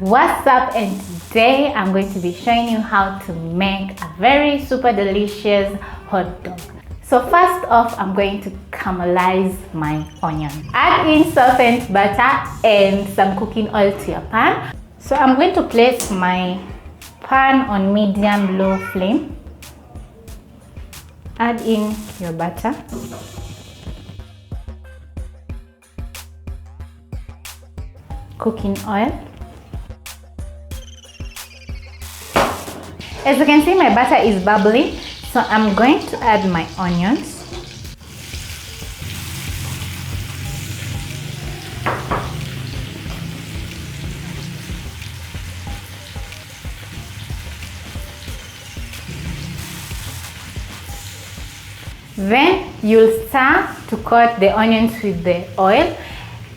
What's up, and today I'm going to be showing you how to make a very super delicious hot dog. So first off, I'm going to caramelize my onion. Add in softened butter and some cooking oil to your pan. So I'm going to place my pan on medium-low flame. Add in your butter. Cooking oil. As you can see, my butter is bubbling, so I'm going to add my onions. Then you'll start to coat the onions with the oil,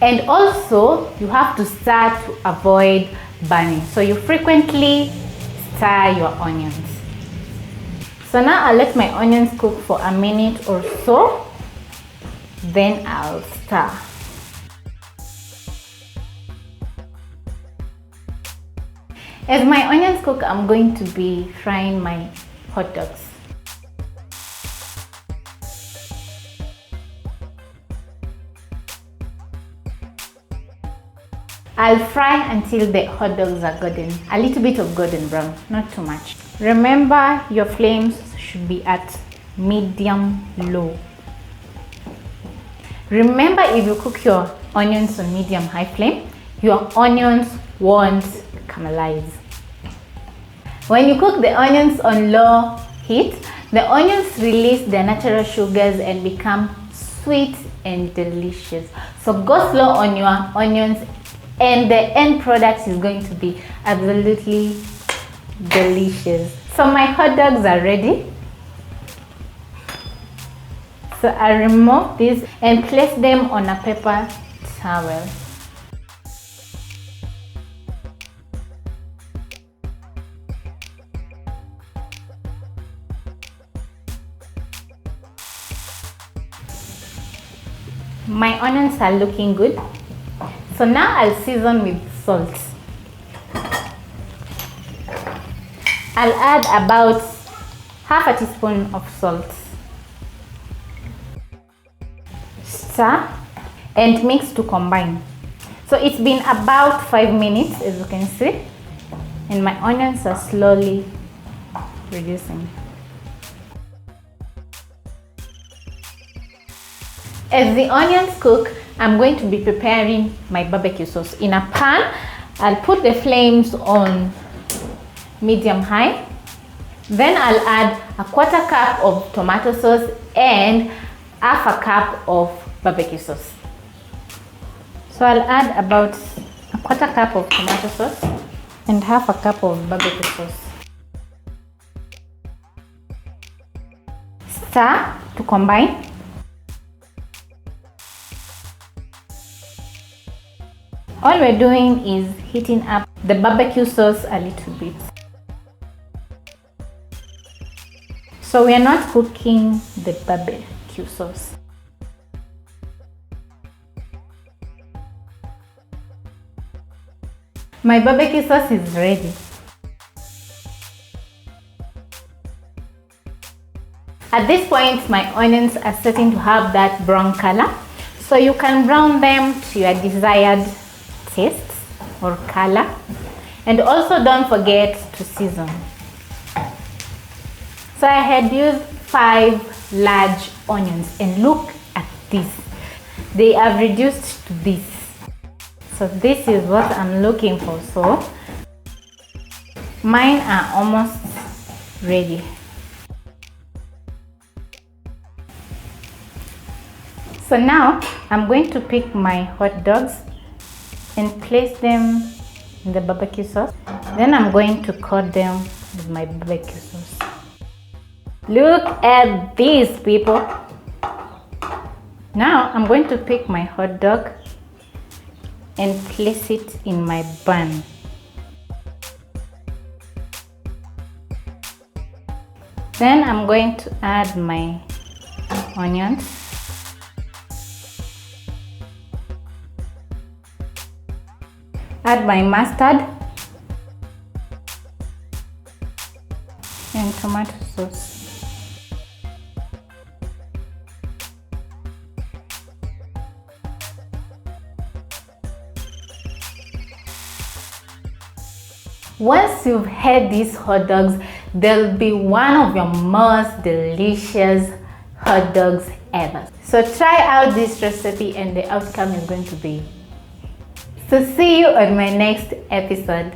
and also you have to start to avoid burning, so you frequently stir your onions. So now I'll let my onions cook for a minute or so, then I'll stir. As my onions cook, I'm going to be frying my hot dogs. I'll fry until the hot dogs are golden, a little bit of golden brown, not too much. Remember, your flames should be at medium-low. Remember, if you cook your onions on medium-high flame, your onions won't caramelize. When you cook the onions on low heat, the onions release their natural sugars and become sweet and delicious. So go slow on your onions, and the end product is going to be absolutely delicious. So my hot dogs are ready. So I remove this and place them on a paper towel. My onions are looking good. So now I'll season with salt. I'll add about half a teaspoon of salt. Stir and mix to combine. So it's been about 5 minutes, as you can see, and my onions are slowly reducing. As the onions cook, I'm going to be preparing my barbecue sauce. In a pan, I'll put the flames on medium-high. Then I'll add a 1/4 cup of tomato sauce and half a cup of barbecue sauce. So I'll add about a 1/4 cup of tomato sauce and half a cup of barbecue sauce. Stir to combine. All we're doing is heating up the barbecue sauce a little bit. So we are not cooking the barbecue sauce. My barbecue sauce is ready. At this point, my onions are starting to have that brown color. So you can brown them to your desired taste or color, and also don't forget to season. So I had used 5 large onions, and look at this, they have reduced to this. So this is what I'm looking for. So mine are almost ready. So now I'm going to pick my hot dogs and place them in the barbecue sauce. Then I'm going to coat them with my barbecue sauce. Look at this, people. Now I'm going to pick my hot dog and place it in my bun. Then I'm going to add my onions. Add my mustard. and tomato sauce. Once you've had these hot dogs, they'll be one of your most delicious hot dogs ever. So try out this recipe and the outcome is going to be. So see you on my next episode.